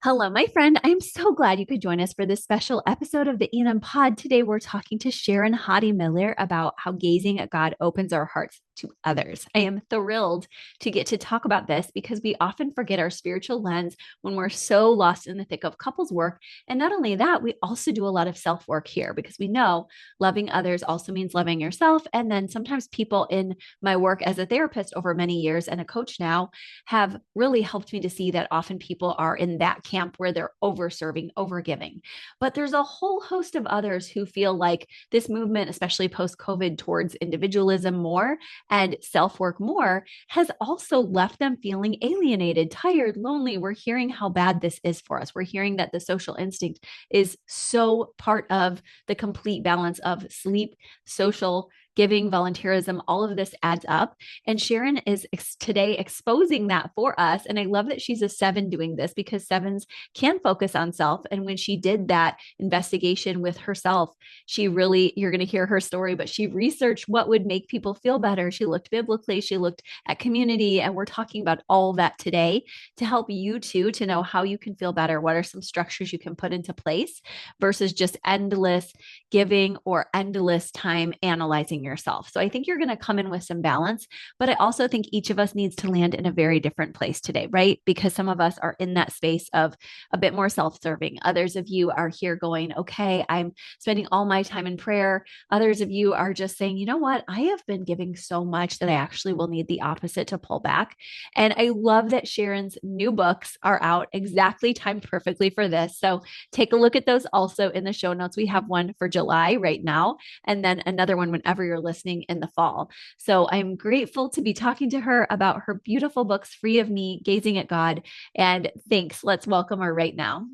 Hello, my friend. I'm so glad you could join us for this special episode of the Enam Pod. Today, we're talking to Sharon Hodde Miller about how gazing at God opens our hearts to others. I am thrilled to get to talk about this because we often forget our spiritual lens when we're so lost in the thick of couples work. And not only that, we also do a lot of self work here because we know loving others also means loving yourself. And then sometimes people in my work as a therapist over many years and a coach now have really helped me to see that often people are in that camp where they're over serving, over giving. But there's a whole host of others who feel like this movement, especially post COVID, towards individualism more and self work more, has also left them feeling alienated, tired, lonely. We're hearing how bad this is for us. We're hearing that the social instinct is so part of the complete balance of sleep, social, giving, volunteerism, all of this adds up. And Sharon is today exposing that for us. And I love that she's a seven doing this because sevens can focus on self. And when she did that investigation with herself, she really, you're going to hear her story, but she researched what would make people feel better. She looked biblically, she looked at community, and we're talking about all that today to help you too to know how you can feel better. What are some structures you can put into place versus just endless giving or endless time analyzing yourself. So I think you're going to come in with some balance, but I also think each of us needs to land in a very different place today, right? Because some of us are in that space of a bit more self serving. Others of you are here going, okay, I'm spending all my time in prayer. Others of you are just saying, you know what? I have been giving so much that I actually will need the opposite to pull back. And I love that Sharon's new books are out exactly timed perfectly for this. So take a look at those also in the show notes. We have one for July right now, and then another one whenever you're listening in the fall. So I'm grateful to be talking to her about her beautiful books, Free of Me, Gazing at God. And thanks. Let's welcome her right now.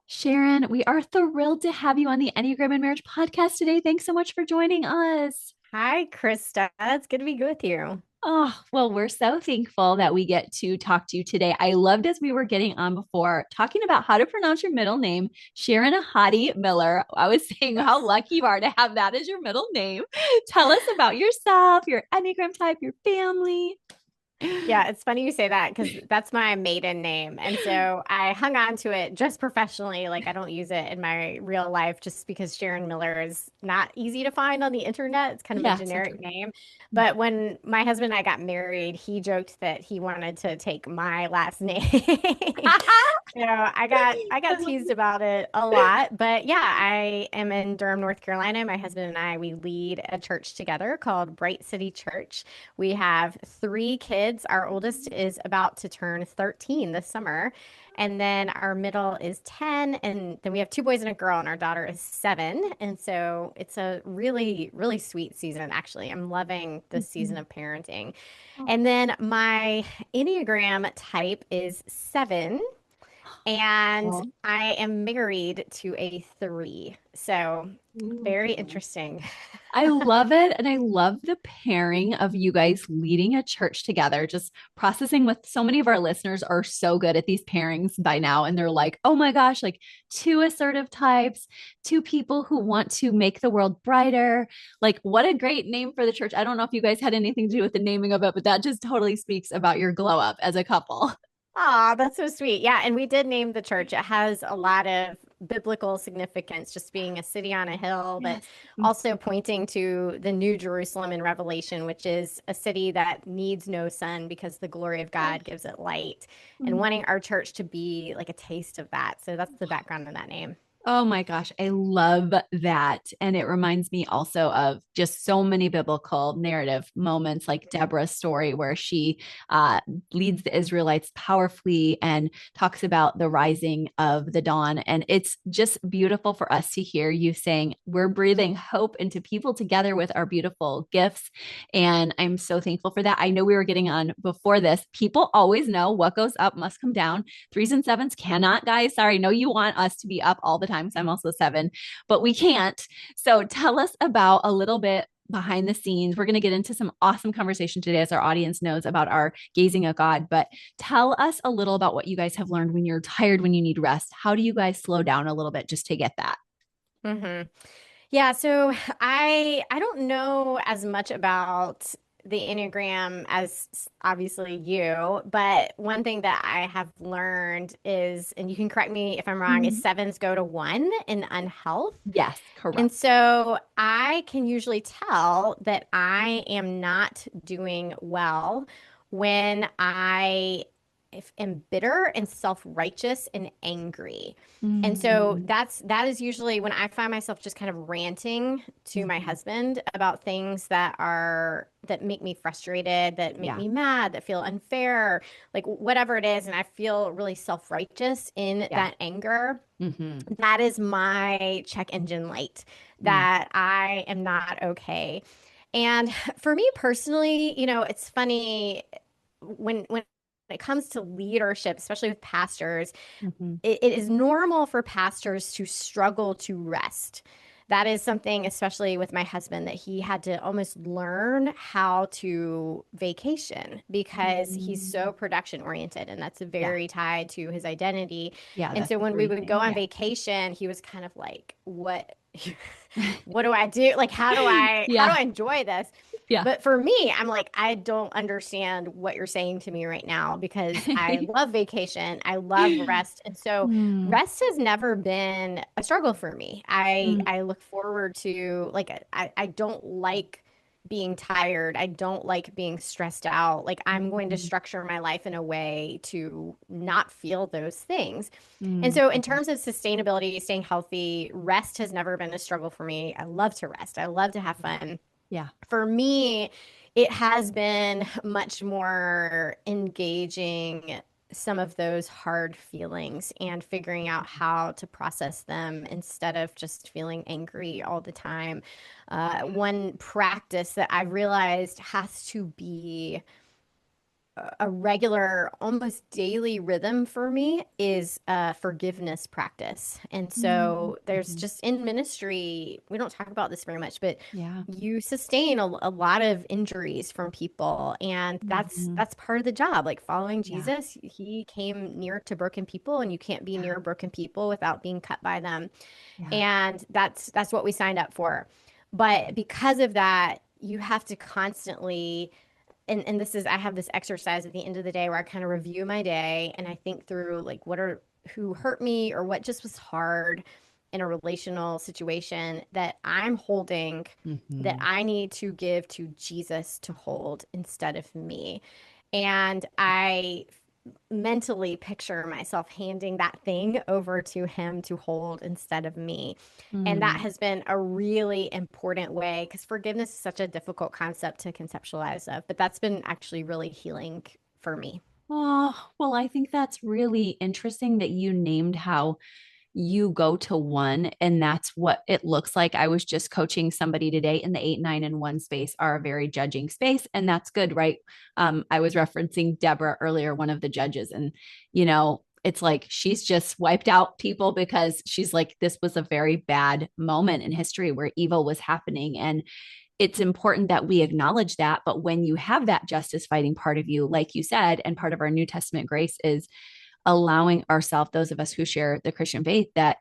Sharon, we are thrilled to have you on the Enneagram and Marriage podcast today. Thanks so much for joining us. Hi, Krista. It's good to be with you. Oh, well, we're so thankful that we get to talk to you today. I loved as we were getting on before talking about how to pronounce your middle name, Sharon Hodde Miller. I was saying how Yes. lucky you are to have that as your middle name. Tell us about yourself, your Enneagram type, your family. Yeah, it's funny you say that because that's my maiden name. And so I hung on to it just professionally. Like I don't use it in my real life just because Sharon Miller is not easy to find on the internet. It's kind of a Yeah, so generic true. name. But when my husband and I got married, he joked that he wanted to take my last name. So I got teased about it a lot, but yeah, I am in Durham, North Carolina. My husband and I, we lead a church together called Bright City Church. We have three kids. Our oldest is about to turn 13 this summer. And then our middle is 10. And then we have two boys and a girl, and our daughter is 7. And so it's a really, really sweet season, actually. I'm loving this season of parenting. And then my Enneagram type is 7. And Oh. I am married to a 3. So very interesting. I love it. And I love the pairing of you guys leading a church together, just processing with so many of our listeners are so good at these pairings by now. And they're like, oh my gosh, like two assertive types, two people who want to make the world brighter. Like, what a great name for the church. I don't know if you guys had anything to do with the naming of it, but that just totally speaks about your glow up as a couple. Oh, that's so sweet. Yeah, and we did name the church. It has a lot of biblical significance, just being a city on a hill, but Yes. also pointing to the New Jerusalem in Revelation, which is a city that needs no sun because the glory of God gives it light, and wanting our church to be like a taste of that. So that's the background of that name. Oh my gosh, I love that. And it reminds me also of just so many biblical narrative moments like Deborah's story, where she uh, leads the Israelites powerfully and talks about the rising of the dawn. And it's just beautiful for us to hear you saying, we're breathing hope into people together with our beautiful gifts. And I'm so thankful for that. I know we were getting on before this. People always know what goes up must come down. Threes and sevens cannot, guys. Sorry, I know you want us to be up all the time because I'm also 7, but we can't. So tell us about a little bit behind the scenes. We're going to get into some awesome conversation today, as our audience knows about our gazing at God. But tell us a little about what you guys have learned when you're tired, when you need rest. How do you guys slow down a little bit just to get that? Hmm. Yeah, so I don't know as much about the Enneagram as obviously you, but one thing that I have learned is, and you can correct me if I'm wrong, is Mhm. sevens go to one in unhealth. Yes, And correct. so I can usually tell that I am not doing well when I am bitter and self-righteous and angry. And so Mm, that is usually when I find myself just kind of ranting to my mhm. husband about things that make me frustrated, that make Yeah, me mad, that feel unfair, like whatever it is, and I feel really self-righteous in yeah. that anger. Hmm. That is my check engine light, Mm, that I am not okay. And for me personally, it's funny when it comes to leadership, especially with pastors, mhm. it is normal for pastors to struggle to rest. That is something, especially with my husband, that he had to almost learn how to vacation because he's so Mm, production oriented, and that's yeah, very tied to his identity. yeah, And that's so the when we three would go thing. on Yeah. vacation, he was kind of like, "What? What do I do? Like, how do Yeah, I enjoy this?" yeah. But for me, I'm like, I don't understand what you're saying to me right now because I love vacation. I love rest. And so Mm, rest has never been a struggle for me. I mm, I look forward to, like, I don't like being tired. I don't like being stressed out. Like, I'm going to mhm, structure my life in a way to not feel those things. And mm, so in mhm. terms of sustainability, staying healthy, rest has never been a struggle for me. I love to rest. I love to have fun. Yeah. For me, it has been much more engaging some of those hard feelings and figuring out how to process them instead of just feeling angry all the time. One practice that I've realized has to be a regular, almost daily rhythm for me is a forgiveness practice. And Mm, so there's mhm. just in ministry, we don't talk about this very much, but Yeah. you sustain a lot of injuries from people, and that's Mhm. that's part of the job. Like following Yeah. Jesus, he came near to broken people, and you can't be Yeah. near broken people without being cut by them. Yeah. And that's what we signed up for. But because of that, you have to constantly, and this is, I have this exercise at the end of the day where I kind of review my day and I think through, like, who hurt me or what just was hard in a relational situation that I'm holding, that Mhm. I need to give to Jesus to hold instead of me. And I mentally picture myself handing that thing over to him to hold instead of me. And that Mm. has been a really important way, because forgiveness is such a difficult concept to conceptualize of, but that's been actually really healing for me. Oh, well, I think that's really interesting that you named how you go to one and that's what it looks like. I was just coaching somebody today in the 8, 9, and 1 space are a very judging space, and that's good, right? I was referencing Deborah earlier, one of the judges, and it's like she's just wiped out people because she's like, this was a very bad moment in history where evil was happening. And it's important that we acknowledge that. But when you have that justice fighting part of you, like you said, and part of our New Testament grace is allowing ourselves, those of us who share the Christian faith, that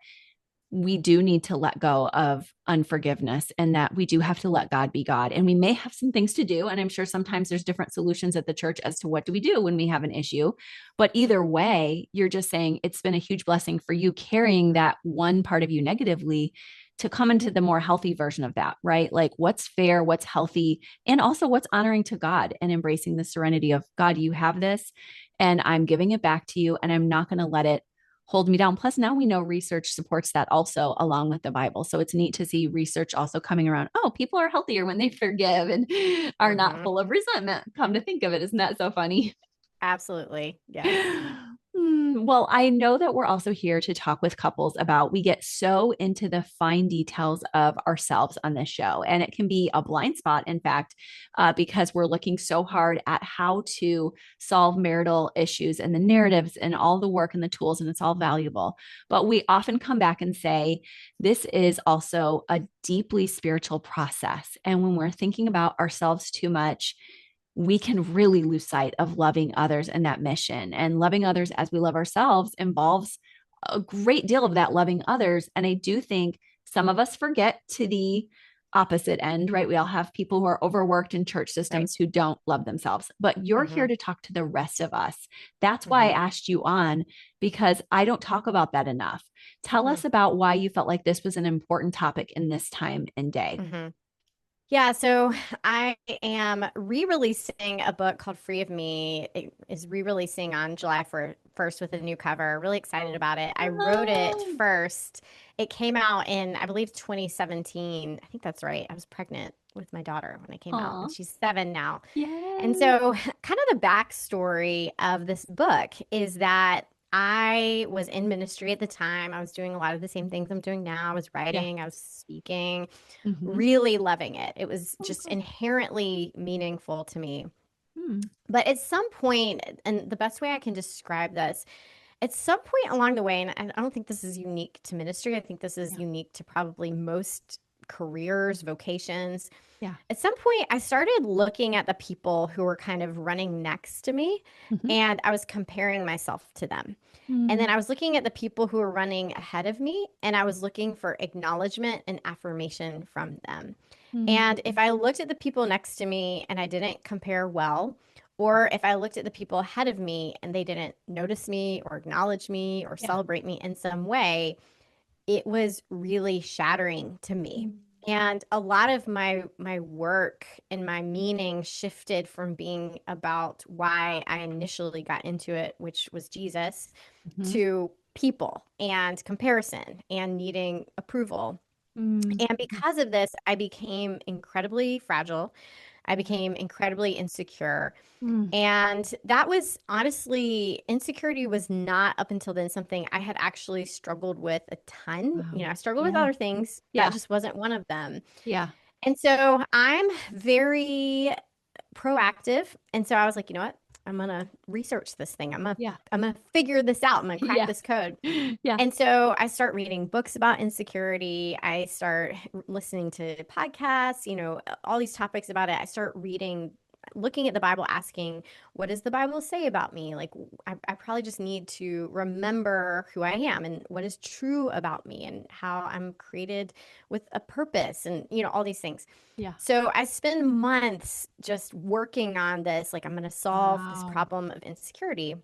we do need to let go of unforgiveness and that we do have to let God be God. And we may have some things to do. And I'm sure sometimes there's different solutions at the church as to what do we do when we have an issue. But either way, you're just saying it's been a huge blessing for you carrying that one part of you negatively to come into the more healthy version of that, right? Like what's fair, what's healthy, and also what's honoring to God and embracing the serenity of God, you have this, and I'm giving it back to you, and I'm not going to let it hold me down. Plus, now we know research supports that also along with the Bible. So it's neat to see research also coming around. Oh, people are healthier when they forgive and are not Hmm. full of resentment. Come to think of it, isn't that so funny? Absolutely. Yes. Well, I know that we're also here to talk with couples about we get so into the fine details of ourselves on this show, and it can be a blind spot, in fact, because we're looking so hard at how to solve marital issues and the narratives and all the work and the tools, and it's all valuable. But we often come back and say, this is also a deeply spiritual process. And when we're thinking about ourselves too much, we can really lose sight of loving others and that mission. And loving others as we love ourselves involves a great deal of that loving others. And I do think some of us forget to the opposite end, right? We all have people who are overworked in church Right. systems who don't love themselves, but you're Mm-hmm. here to talk to the rest of us. That's why I Mm-hmm. asked you on, because I don't talk about that enough. Tell Mm-hmm. us about why you felt like this was an important topic in this time and day. Mm-hmm. Yeah, so I am re-releasing a book called Free of Me. It is re-releasing on July 1st with a new cover. Really excited about it. I wrote it Oh, first. It came out in, I believe, 2017. I think that's right. I was pregnant with my daughter when it came out, aw, and she's 7 now. And yes. so, kind of the backstory of this book is that I was in ministry at the time. I was doing a lot of the same things I'm doing now. I was Yeah. writing, I was speaking, Mm-hmm. really loving it. It was Oh, just good. inherently meaningful to me. Hmm. But at some point, and the best way I can describe this, at some point along the way, and I don't think this is unique to ministry, I think this is Yeah. unique to probably most careers, vocations. Yeah. At some point, I started looking at the people who were kind of running next to me, Mm-hmm. and I was comparing myself to them. And Mm-hmm. then I was looking at the people who were running ahead of me, and I was looking for acknowledgement and affirmation from them. And if I looked at the people next to me and I didn't compare well, or if I looked at the people ahead of me and they didn't notice me or acknowledge me or Yeah. celebrate me in some way, it was really shattering to me. And a lot of my work and my meaning shifted from being about why I initially got into it, which was Jesus, Mm-hmm. to people and comparison and needing approval. Mm-hmm. And because of this, I became incredibly fragile. I Yeah. became incredibly insecure. Mm. And that was honestly, insecurity was not up until then something I had actually struggled with a ton. Wow. I struggled with Yeah. other things. That Yeah. just wasn't one of them. Yeah. And so I'm very proactive. And so I was like, you know what? I'm gonna research this thing. Yeah. I'm gonna figure this out. I'm gonna crack Yeah. this code. Yeah. And so I start reading books about insecurity. I start listening to podcasts, all these topics about it. I start reading, looking at the Bible, asking, what does the Bible say about me? Like, I probably just need to remember who I am and what is true about me and how I'm created with a purpose and, all these things. Yeah. So I spend months just working on this. Like, I'm going to solve this Wow. problem of insecurity.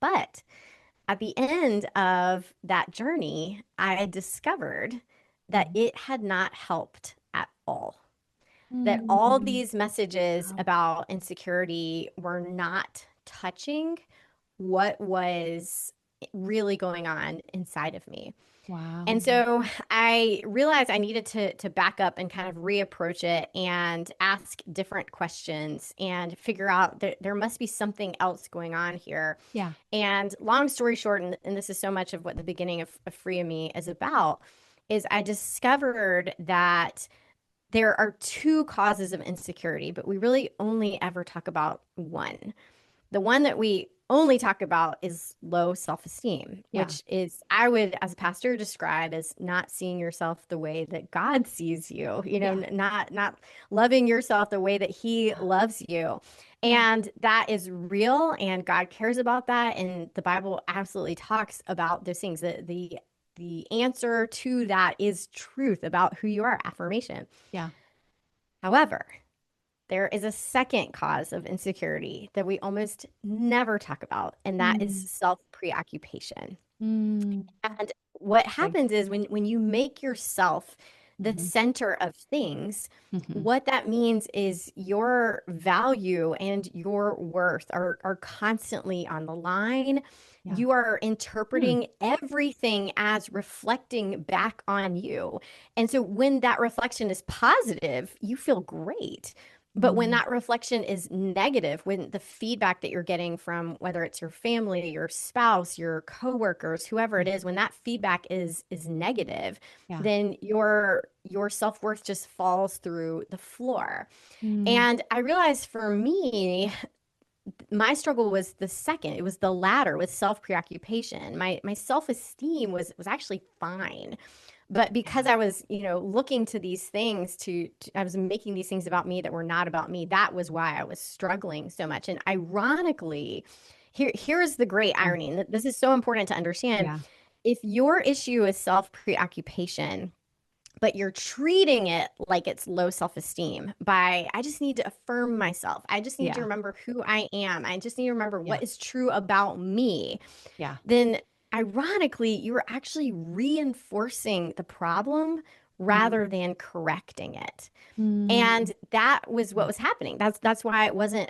But at the end of that journey, I discovered that Mhm. it had not helped at all. That all Mm. these messages Wow. about insecurity were not touching what was really going on inside of me. Wow. And so I realized I needed to back up and kind of reapproach it and ask different questions and figure out that there must be something else going on here. Yeah. And long story short, and this is so much of what the beginning of Free of Me is about, is I discovered that there are two causes of insecurity, but we really only ever talk about one. The one that we only talk about is low self-esteem, Yeah. which is, I would, as a pastor, describe as not seeing yourself the way that God sees you, Yeah. not loving yourself the way that He loves you. Yeah. And that is real, and God cares about that. And the Bible absolutely talks about those things. The answer to that is truth about who you are, affirmation. Yeah. However, there is a second cause of insecurity that we almost never talk about, and that is Mm. self-preoccupation. Mm. And what Okay. happens is when you make yourself the Mhm. center of things, Mhm. what that means is your value and your worth are constantly on the line. Yeah. You are Mm. interpreting everything as reflecting back on you. And so when that reflection is positive, you feel great. But when Mm. that reflection is negative, when the feedback that you're getting from whether it's your family, your spouse, your coworkers, whoever it is, when that feedback is negative, Yeah. then your self-worth just falls through the floor. Mm. And I realized for me, my struggle was the second. It was the latter with self-preoccupation. My self-esteem was actually fine. But because Yeah. I was, looking to these things I was making these things about me that were not about me, that was why I was struggling so much. And ironically, here's the great Yeah. irony, and this is so important to understand. Yeah. If your issue is self-preoccupation, but you're treating it like it's low self-esteem by, I just need to affirm myself. I just need to Yeah. remember who I am. I just need to remember Yeah. what is true about me. Yeah. Then ironically, you're actually reinforcing the problem Mm. rather than correcting it. Mm. And that was what was happening. That's why it wasn't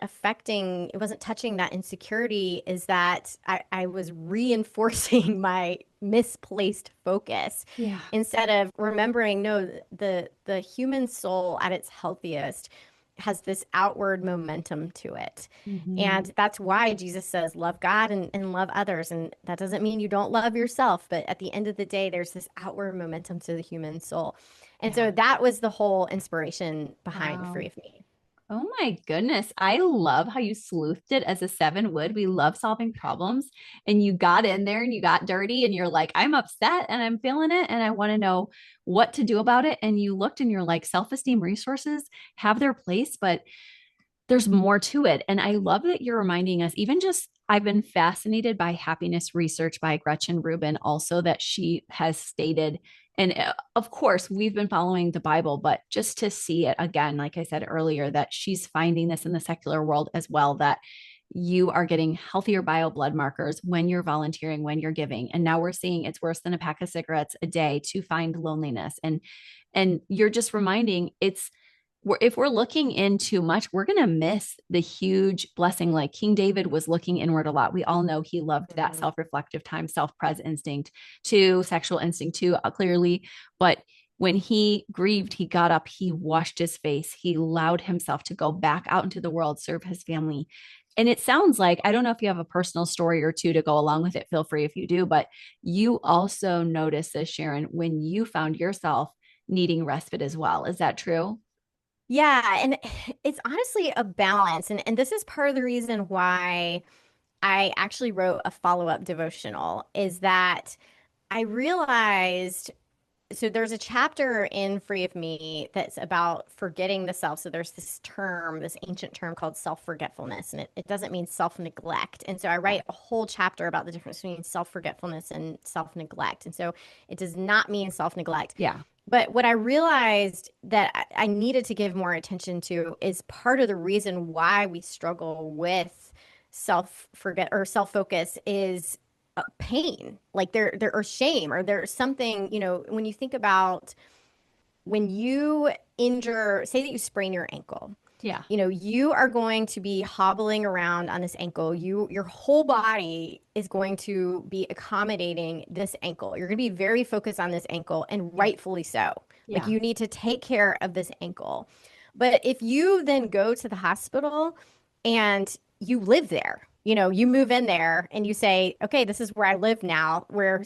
touching that insecurity, is that I was reinforcing my misplaced focus Yeah. instead of remembering, no, the human soul at its healthiest has this outward momentum to it. Mhm. And that's why Jesus says, love God and love others. And that doesn't mean you don't love yourself, but at the end of the day, there's this outward momentum to the human soul. And Yeah. so that was the whole inspiration behind Wow. Free of Me. Oh my goodness. I love how you sleuthed it as a seven would. We love solving problems. And you got in there and you got dirty and you're like, I'm upset and I'm feeling it and I want to know what to do about it. And you looked and you're like, self-esteem resources have their place, but there's more to it. And I love that you're reminding us, even just, I've been fascinated by happiness research by Gretchen Rubin, also that she has stated. And of course, we've been following the Bible, but just to see it again, like I said earlier, that she's finding this in the secular world as well, that you are getting healthier bio blood markers when you're volunteering, when you're giving. And now we're seeing it's worse than a pack of cigarettes a day to find loneliness. And you're just reminding it's, if we're looking in too much, we're going to miss the huge blessing. Like King David was looking inward a lot. We all know he loved that Mhm. self-reflective time, self-pres instinct to sexual instinct too, clearly. But when he grieved, he got up, he washed his face, he allowed himself to go back out into the world, serve his family. And it sounds like, I don't know if you have a personal story or two to go along with it, feel free if you do, but you also noticed this, Sharon, when you found yourself needing respite as well. Is that true? Yeah, and it's honestly a balance. And this is part of the reason why I actually wrote a follow-up devotional, is that I realized, so there's a chapter in Free of Me that's about forgetting the self. So there's this term, this ancient term called self-forgetfulness, and it doesn't mean self-neglect. And so I Yeah. write a whole chapter about the difference between self-forgetfulness and self-neglect. And so it does not mean self-neglect. Yeah. But what I realized that I needed to give more attention to is part of the reason why we struggle with self-forget or self-focus is pain, like there or shame, or there's something, when you think about when you injure, say that you sprain your ankle, Yeah. you are going to be hobbling around on this ankle. Your whole body is going to be accommodating this ankle. You're going to be very focused on this ankle, and Yeah. rightfully so. Like, Yeah. you need to take care of this ankle. But if you then go to the hospital and you live there, you move in there and you say, okay, this is where I live now, where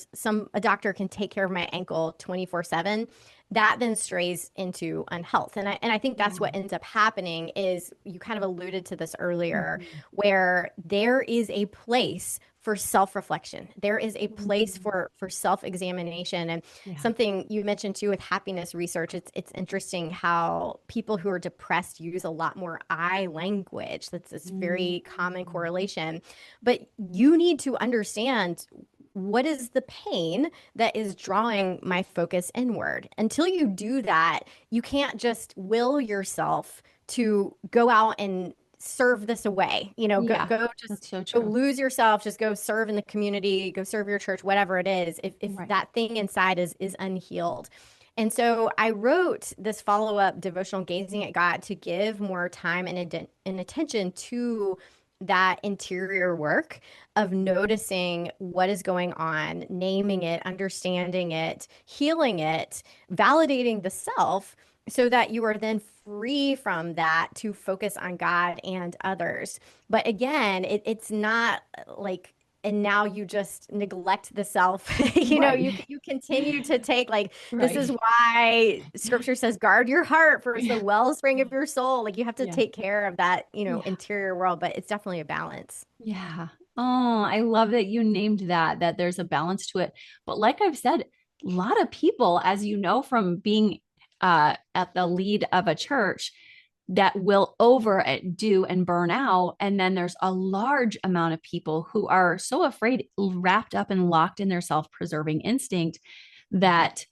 a doctor can take care of my ankle 24/7, that then strays into unhealth. And I think that's Yeah. what ends up happening, is you kind of alluded to this earlier, Mhm. where there is a place for self-reflection. There is a place Mhm. for self-examination. And Yeah. something you mentioned too with happiness research, it's interesting how people who are depressed use a lot more I language. That's this very common Mhm. correlation. But you need to understand, what is the pain that is drawing my focus inward? Until you do that, you can't just will yourself to go out and serve this away. Yeah. Go That's just so go true. lose yourself, just go serve in the community, go serve your church, whatever it is, if Right. that thing inside is unhealed. And so I wrote this follow-up devotional, Gazing at God, to give more time and attention to that interior work of noticing what is going on, naming it, understanding it, healing it, validating the self, so that you are then free from that to focus on God and others. But again, it's not like, and now you just neglect the self. Right. You continue to take, like, this is Right. why scripture says, guard your heart, for it's the Yeah. wellspring of your soul. Like, you have to Yeah. take care of that, Yeah. interior world, but it's definitely a balance. Yeah. Oh, I love that you named that there's a balance to it. But like I've said, a lot of people, as you know, from being at the lead of a church, that will overdo and burn out. And then there's a large amount of people who are so afraid, wrapped up and locked in their self-preserving instinct, that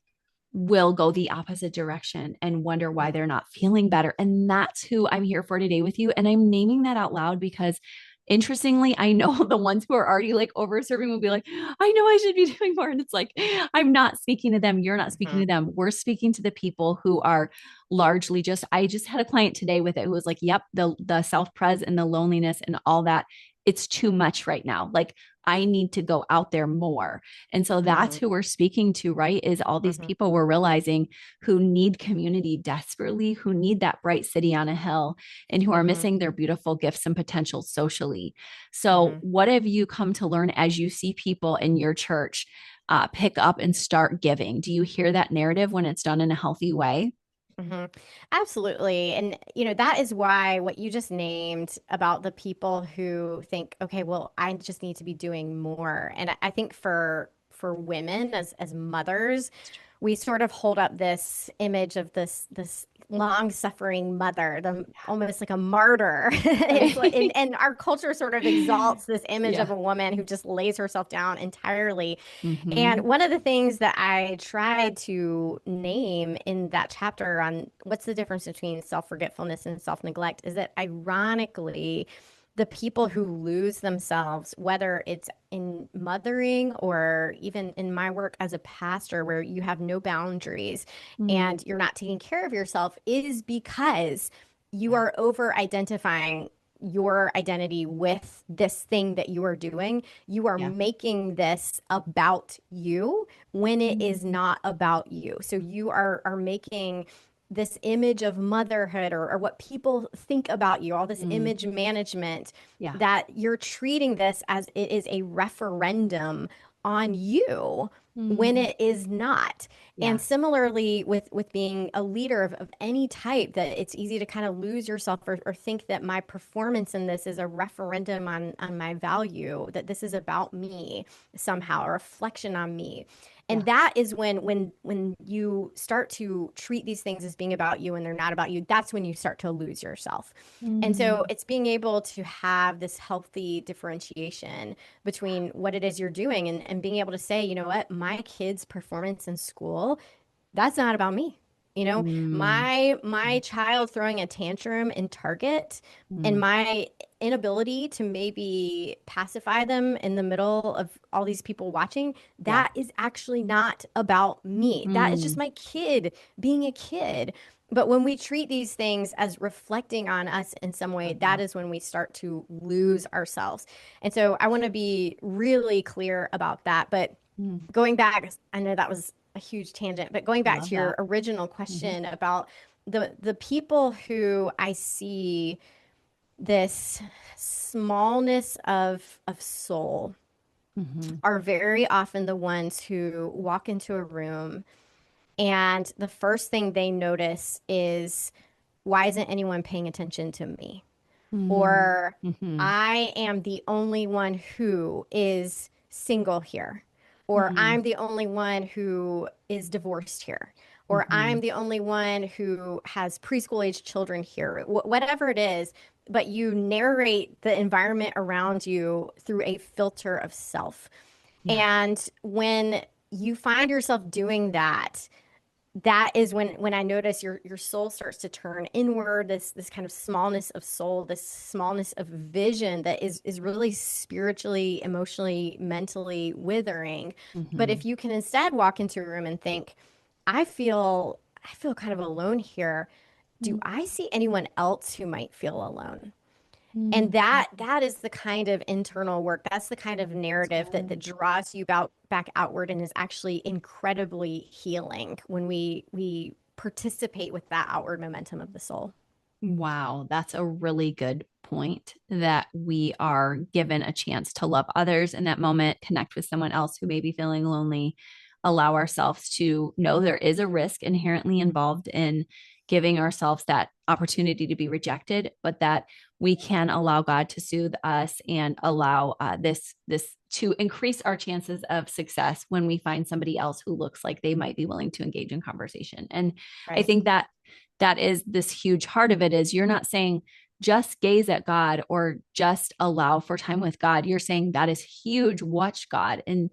will go the opposite direction and wonder why Mm. they're not feeling better. And that's who I'm here for today with you. And I'm naming that out loud because interestingly, I know the ones who are already like over serving will be like, I know I should be doing more. And it's like, I'm not speaking to them. You're not speaking Mhm. to them. We're speaking to the people who are largely just, I just had a client today with it who was like, yep, the self-pres and the loneliness and all that. It's too much right now. Like I need to go out there more. And so that's Mhm. who we're speaking to, right? Is all these Mhm. people we're realizing who need community desperately, who need that bright city on a hill, and who are Mhm. missing their beautiful gifts and potential socially. So, Mhm. what have you come to learn as you see people in your church pick up and start giving? Do you hear that narrative when it's done in a healthy way? Hmm. Absolutely. And, that is why what you just named about the people who think, okay, well, I just need to be doing more. And I think for women as mothers, we sort of hold up this image of this long-suffering mother, the almost like a martyr. It's like, Right. and our culture sort of exalts this image Yeah. of a woman who just lays herself down entirely. And Mm-hmm. one of the things that I tried to name in that chapter on what's the difference between self-forgetfulness and self-neglect is that ironically, the people who lose themselves, whether it's in mothering or even in my work as a pastor, where you have no boundaries Mm. and you're not taking care of yourself, is because you Yeah. are over identifying your identity with this thing that you are doing. You are Yeah. making this about you when it is Mm. not about you. So you are making this image of motherhood or what people think about you, all this Mm. image management, Yeah. that you're treating this as it is a referendum on you when Mm. it is not. Yeah. And similarly with being a leader of any type, that it's easy to kind of lose yourself or think that my performance in this is a referendum on my value, that this is about me somehow, a reflection on me. And Yeah. that is when you start to treat these things as being about you and they're not about you, that's when you start to lose yourself. And so Mm. it's being able to have this healthy differentiation between what it is you're doing and being able to say, you know what, my kid's performance in school, that's not about me. Mm. My child throwing a tantrum in Target and Mm. my inability to maybe pacify them in the middle of all these people watching, Yeah. that is actually not about me. That is just Mm. my kid being a kid. But when we treat these things as reflecting on us in some way, Love that that. is when we start to lose ourselves. And so I want to be really clear about that. But Mm. going back, I know that was a huge tangent, but going back Love to your that. original Mm-hmm. question about the people who I see this smallness of soul Mm-hmm. are very often the ones who walk into a room and the first thing they notice is, why isn't anyone paying attention to me? Or Mm-hmm. I am the only one who is single here, or Mm-hmm. I'm the only one who is divorced here, or Mm-hmm. I'm the only one who has preschool age children here, whatever it is. But you narrate the environment around you through a filter of self. Yeah. And when you find yourself doing that, that is when I notice your soul starts to turn inward, this kind of smallness of soul, this smallness of vision that is really spiritually, emotionally, mentally withering. But Mm-hmm. if you can instead walk into a room and think, I feel kind of alone here. Do I see anyone else who might feel alone? And Mm-hmm. that is the kind of internal work. That's the kind of That's narrative that good. draws you back outward and is actually incredibly healing when we participate with that outward momentum of the soul. Wow, that's a really good point that we are given a chance to love others in that moment, connect with someone else who may be feeling lonely, allow ourselves to know there is a risk inherently involved in giving ourselves that opportunity to be rejected, but that we can allow God to soothe us and allow this to increase our chances of success when we find somebody else who looks like they might be willing to engage in conversation. And I Right. think that is this huge heart of it is you're not saying just gaze at God or just allow for time with God. You're saying that is huge. Watch God and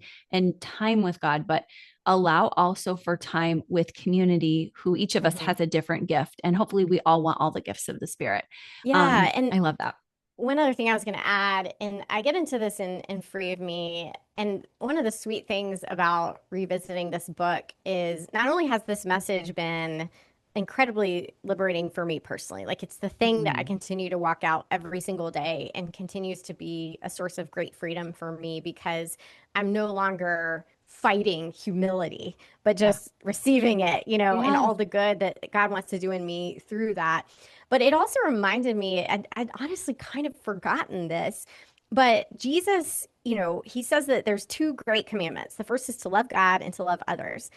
time with God, but allow also for time with community who each of us Mhm. has a different gift. And hopefully we all want all the gifts of the Spirit. Yeah. And I love that. one other thing I was going to add, and I get into this in Free of Me, and one of the sweet things about revisiting this book is not only has this message been incredibly liberating for me personally, like it's the thing that I Mm. continue to walk out every single day and continues to be a source of great freedom for me because I'm no longer fighting humility, but Yeah. just receiving it, and Yes. all the good that God wants to do in me through that. But it also reminded me, I'd honestly kind of forgotten this, but Jesus, he says that there's two great commandments. The first is to love God and to love others.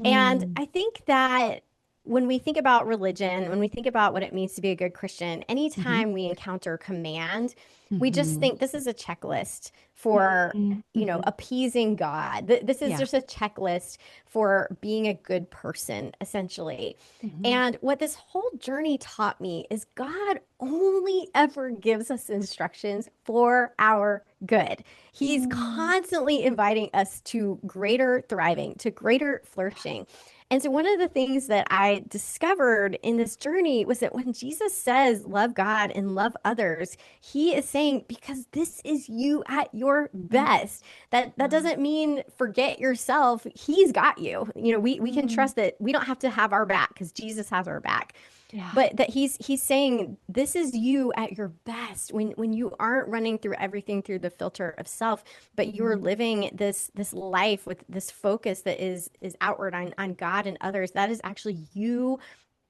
And Mm. I think that when we think about religion, when we think about what it means to be a good Christian, Hmm. anytime we encounter command, we just Hmm. think this is a checklist for, Hmm. appeasing God. This is Yeah. just a checklist for being a good person, essentially. Hmm. And what this whole journey taught me is God only ever gives us instructions for our good. He's Mm. constantly inviting us to greater thriving, to greater flourishing. And so, one of the things that I discovered in this journey was that when Jesus says, love God and love others, he is saying, because this is you at your Mm. best. That doesn't mean forget yourself. He's got you. We can Mm. trust that we don't have to have our back because Jesus has our back. Yeah. But that he's saying this is you at your best when you aren't running through everything through the filter of self, but you're Mm. living this life with this focus that is outward on God and others. That is actually you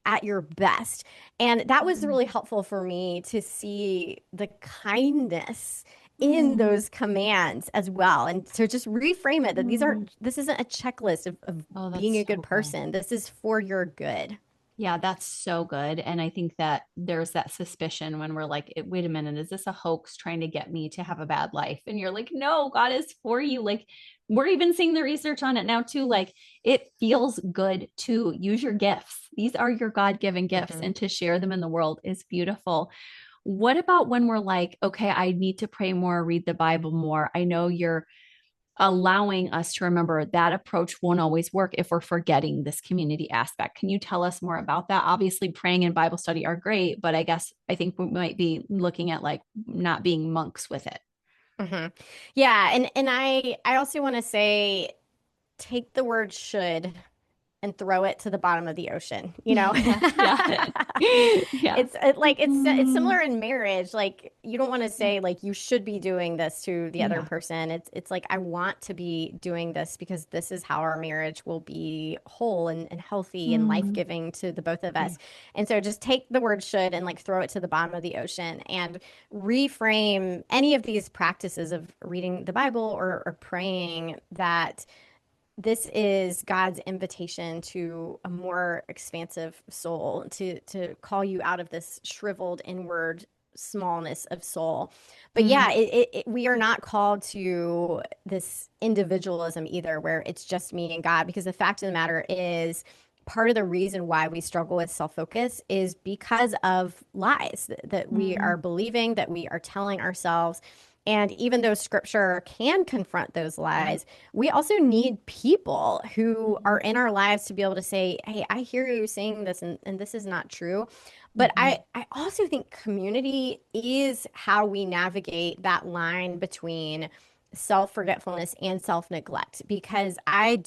at your best. And that was Mm. really helpful for me to see the kindness in Mm. those commands as well. And to just reframe it that Mm. this isn't a checklist of Oh, being that's a good so good. person. This is for your good. Yeah, that's so good. And I think that there's that suspicion when we're like, wait a minute, is this a hoax trying to get me to have a bad life? And you're like, no, God is for you. Like, we're even seeing the research on it now, too. Like, it feels good to use your gifts. These are your God given gifts, Mhm. and to share them in the world is beautiful. What about when we're like, okay, I need to pray more, read the Bible more? I know you're allowing us to remember that approach won't always work if we're forgetting this community aspect. Can you tell us more about that? Obviously, praying and Bible study are great, but I think we might be looking at like not being monks with it. hmm Yeah, and I also want to say take the word should and throw it to the bottom of the ocean, Yeah, yeah, yeah. It's Mm, similar in marriage. Like you don't want to yeah, say like you should be doing this to the other yeah. person. It's like I want to be doing this because this is how our marriage will be whole and healthy and Mm, life-giving to the both of yeah. us. And so just take the word should and like throw it to the bottom of the ocean and reframe any of these practices of reading the Bible or praying that this is God's invitation to a more expansive soul, to call you out of this shriveled inward smallness of soul. But Mm, yeah, we are not called to this individualism either, where it's just me and God, because the fact of the matter is, part of the reason why we struggle with self-focus is because of lies that we are mm, believing, that we are telling ourselves. And even though scripture can confront those yeah. lies, we also need people who are Mm, in our lives to be able to say, hey, I hear you saying this and this is not true. But mhm, I also think community is how we navigate that line between self-forgetfulness and self-neglect because I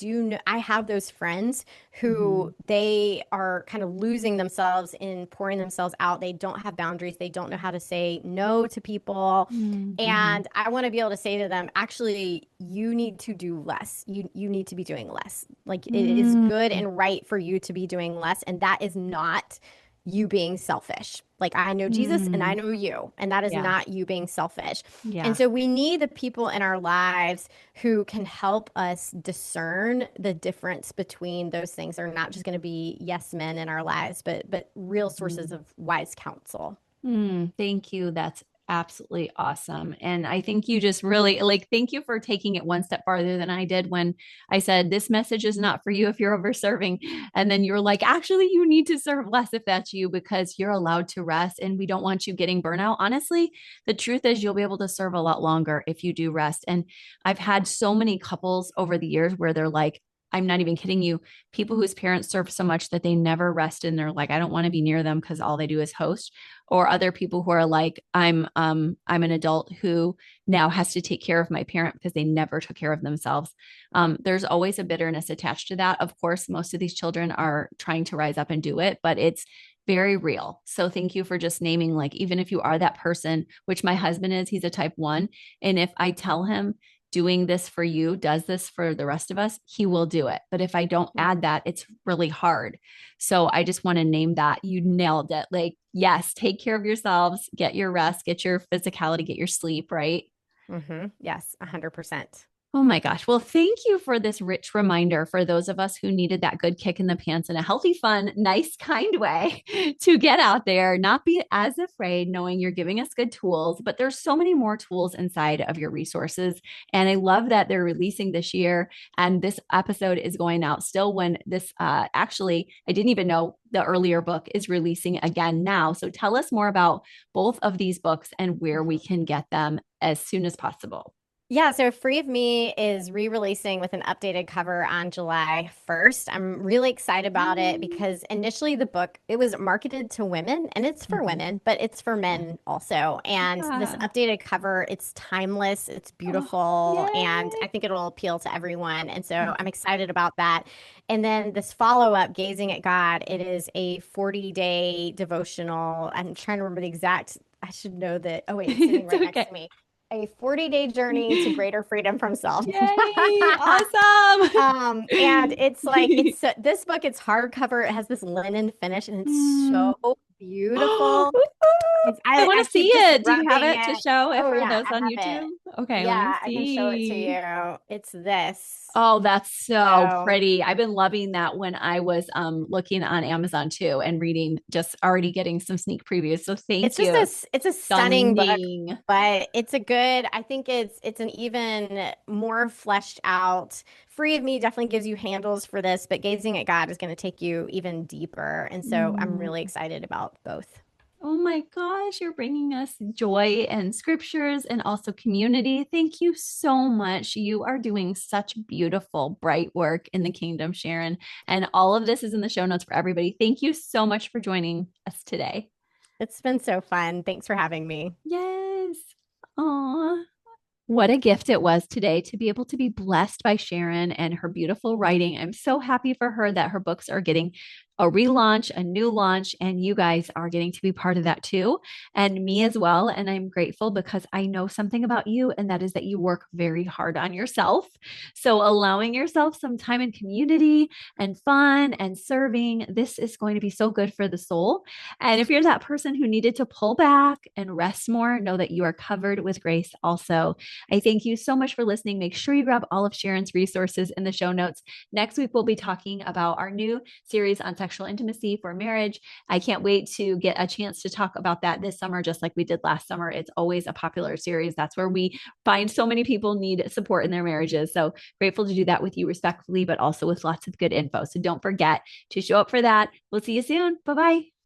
have those friends who mhm, they are kind of losing themselves in pouring themselves out. They don't have boundaries. They don't know how to say no to people. mm, mhm, And I want to be able to say to them, actually, you need to do less. You need to be doing less. Like it is mm, good and right for you to be doing less. And that is not you being selfish. Like I know Jesus and I mm. know you, and that is Yeah, not you being selfish. And yeah. so we need the people in our lives who can help us discern the difference between those things. They're not just going to be yes men in our lives, but real sources Mhm. of wise counsel. Thank you. That's absolutely awesome. And I think you just really like, thank you for taking it one step farther than I did when I said, this message is not for you if you're over serving. And then you're like, actually, you need to serve less if that's you because you're allowed to rest and we don't want you getting burnout. Honestly, the truth is you'll be able to serve a lot longer if you do rest. And I've had so many couples over the years where they're like, I'm not even kidding you. People whose parents serve so much that they never rest and they're like, I don't want to be near them because all they do is host, or other people who are like, I'm an adult who now has to take care of my parent because they never took care of themselves. There's always a bitterness attached to that. Of course, most of these children are trying to rise up and do it, but it's very real. So thank you for just naming, like, even if you are that person, which my husband is, he's a type 1. And if I tell him doing this for you does this for the rest of us, he will do it. But if I don't add that, it's really hard. So I just want to name that. You nailed it. Like, yes, take care of yourselves, get your rest, get your physicality, get your sleep, right? Yes, 100%. Oh my gosh. Well, thank you for this rich reminder for those of us who needed that good kick in the pants in a healthy, fun, nice, kind way to get out there, not be as afraid, knowing you're giving us good tools. But there's so many more tools inside of your resources. And I love that they're releasing this year. And this episode is going out still when this actually, I didn't even know the earlier book is releasing again now. So tell us more about both of these books and where we can get them as soon as possible. Yeah, so Free of Me is re-releasing with an updated cover on July 1st. I'm really excited about it because initially the book, it was marketed to women and it's for Mhm. women, but it's for men also. And this Yeah. updated cover, it's timeless, it's Oh, beautiful, and yay. I think it'll appeal to everyone. And so I'm excited about that. And then this follow-up, Gazing at God, it is a 40-day devotional. I'm trying to remember the exact, I should know that. Oh, wait, it's sitting It's right next okay. to me. A 40-day journey to greater freedom from self. Yay. Awesome. And it's like this book, it's hardcover. It has this linen finish and it's Mm. so beautiful. I want I to see keep just it. Do you have rubbing it to it. show it Oh for yeah, those I on have it. YouTube? Okay, let me Yeah, I can show it to see. you. It's this. Oh, that's so So pretty. I've been loving that when I was looking on Amazon too and reading, just already getting some sneak previews. So thank you. it's a stunning book, Stunning. but it's a good, I think it's an even more fleshed out. Free of Me definitely gives you handles for this, but Gazing at God is going to take you even deeper. And so I'm Mm. really excited about both. Oh my gosh, you're bringing us joy and scriptures and also community. Thank you so much. You are doing such beautiful, bright work in the kingdom, Sharon. And all of this is in the show notes for everybody. Thank you so much for joining us today. It's been so fun. Thanks for having me. Yes. Aw. What a gift it was today to be able to be blessed by Sharon and her beautiful writing. I'm so happy for her that her books are getting a relaunch, a new launch, and you guys are getting to be part of that too, and me as well. And I'm grateful because I know something about you, and that is that you work very hard on yourself. So, allowing yourself some time in community and fun and serving, this is going to be so good for the soul. And if you're that person who needed to pull back and rest more, know that you are covered with grace also. I thank you so much for listening. Make sure you grab all of Sharon's resources in the show notes. Next week, we'll be talking about our new series on sexual intimacy for marriage. I can't wait to get a chance to talk about that this summer, just like we did last summer. It's always a popular series. That's where we find so many people need support in their marriages. So grateful to do that with you respectfully, but also with lots of good info. So don't forget to show up for that. We'll see you soon. Bye bye.